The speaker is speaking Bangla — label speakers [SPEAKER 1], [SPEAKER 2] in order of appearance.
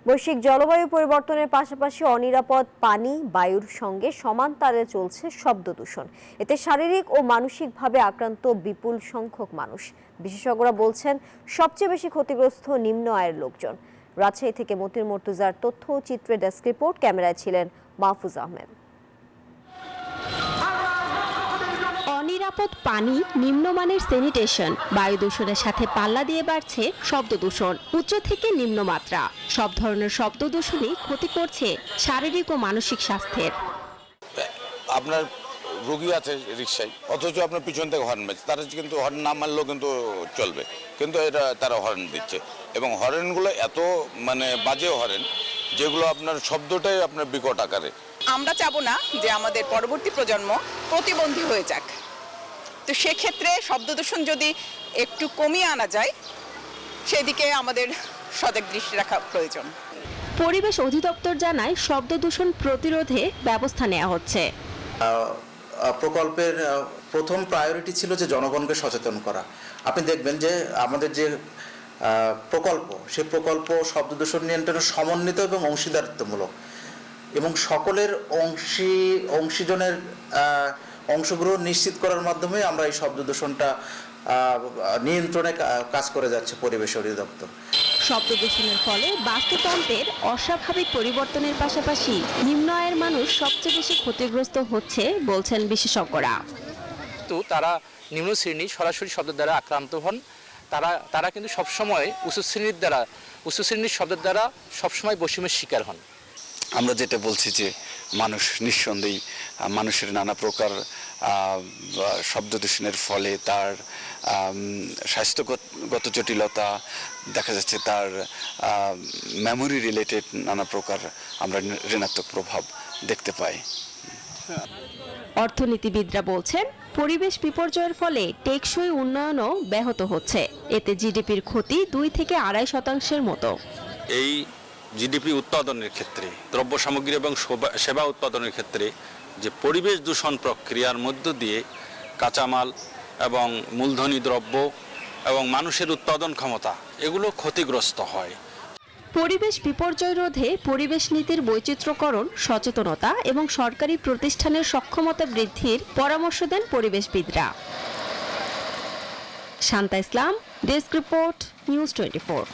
[SPEAKER 1] বৈশ্বিক জলবায়ু পরিবর্তনের পাশাপাশি অনিরাপদ পানি বায়ুর সঙ্গে সমান তালে চলছে শব্দ দূষণ। এতে শারীরিক ও মানসিকভাবে আক্রান্ত বিপুল সংখ্যক মানুষ। বিশেষজ্ঞরা বলছেন সবচেয়ে বেশি ক্ষতিগ্রস্ত নিম্ন আয়ের লোকজন। রাজশাহী থেকে মতির মর্তুজার তথ্য ও চিত্রে ডেস্ক রিপোর্ট। ক্যামেরায় ছিলেন মাহফুজ আহমেদ।
[SPEAKER 2] অনিরাপদ পানি, নিম্নমানের স্যানিটেশন, বায়ু দূষণের সাথে পাল্লা দিয়ে বাড়ছে শব্দ দূষণ। উচ্চ থেকে নিম্নমাত্রা সব ধরনের শব্দ দূষণই ক্ষতি করছে শারীরিক ও মানসিক স্বাস্থ্যের।
[SPEAKER 3] আপনার রোগী আছে রিক্সায়, অথচ আপনার পিছন থেকে হর্ন মারছে, তারা কিন্তু হর্ন না মারলেও কিন্তু চলবে, কিন্তু এটা তারা হর্ন দিচ্ছে এবং হর্নগুলো এত বাজে হর্ন যেগুলো আপনার শব্দটাই আপনার বিকট আকারে।
[SPEAKER 4] আমরা চাবো না যে আমাদের পরবর্তী প্রজন্ম প্রতিবন্ধী হয়ে যাক, তো সেক্ষেত্রে শব্দ দূষণ যদি একটু কমিয়ে আনা যায় সেদিকে আমাদের সজাগ দৃষ্টি রাখা প্রয়োজন।
[SPEAKER 2] পরিবেশ অধিদপ্তর জানায় শব্দ দূষণ প্রতিরোধে ব্যবস্থা নেওয়া হচ্ছে।
[SPEAKER 5] প্রকল্পের প্রথম প্রায়োরিটি ছিল যে জনগণকে সচেতন করা। আপনি দেখবেন যে আমাদের যে প্রকল্প, সেই প্রকল্প শব্দ দূষণ নিয়ন্ত্রণের সমন্বিত এবং অংশীদারিত্বমূলক এবং সকলের অংশীজনের অংশগ্রহণ নিশ্চিত করার মাধ্যমে আমরা এই শব্দ দূষণটা নিয়ন্ত্রণে কাজ করে যাচ্ছে পরিবেশ অধিদপ্তর।
[SPEAKER 2] শব্দ দূষণের ফলে বাস্তুতন্ত্রের অস্বাভাবিক পরিবর্তনের পাশাপাশি নিম্ন আয়ের মানুষ সবচেয়ে বেশি ক্ষতিগ্রস্ত হচ্ছে বলছেন বিশেষজ্ঞরা।
[SPEAKER 6] তো তারা নিম্ন শ্রেণী সরাসরি শব্দের দ্বারা আক্রান্ত হন। তারা কিন্তু সবসময় উচ্চ শ্রেণীর শব্দের দ্বারা সবসময় বৈষম্যের শিকার হন।
[SPEAKER 7] আমরা যেটা বলছি যে মানুষ নিঃসন্দেহে মানুষের নানা প্রকার শব্দ দূষণের ফলে তার স্বাস্থ্যগত জটিলতা দেখা যাচ্ছে, তার মেমোরি রিলেটেড নানা প্রকার আমরা ঋণাত্মক প্রভাব দেখতে পাই।
[SPEAKER 2] অর্থনীতিবিদরা বলছেন পরিবেশ বিপর্যয়ের ফলে টেকসই উন্নয়নও ব্যাহত হচ্ছে। এতে জিডিপির ক্ষতি 2 থেকে 2.5% মতো।
[SPEAKER 8] এই জিডিপি উৎপাদনের ক্ষেত্রে, দ্রব্য সামগ্রী এবং সেবা উৎপাদনের ক্ষেত্রে যে পরিবেশ দূষণ প্রক্রিয়ার মধ্য দিয়ে কাঁচামাল এবং মূলধনী দ্রব্য এবং মানুষের উৎপাদন ক্ষমতা এগুলো ক্ষতিগ্রস্ত হয়।
[SPEAKER 2] পরিবেশ বিপর্যয় রোধে পরিবেশ নীতির বৈচিত্র্যকরণ, সচেতনতা এবং সরকারি প্রতিষ্ঠানের সক্ষমতা বৃদ্ধির পরামর্শ দেন পরিবেশবিদরা। শান্তা ইসলাম, ডেস্ক রিপোর্ট, নিউজ 24।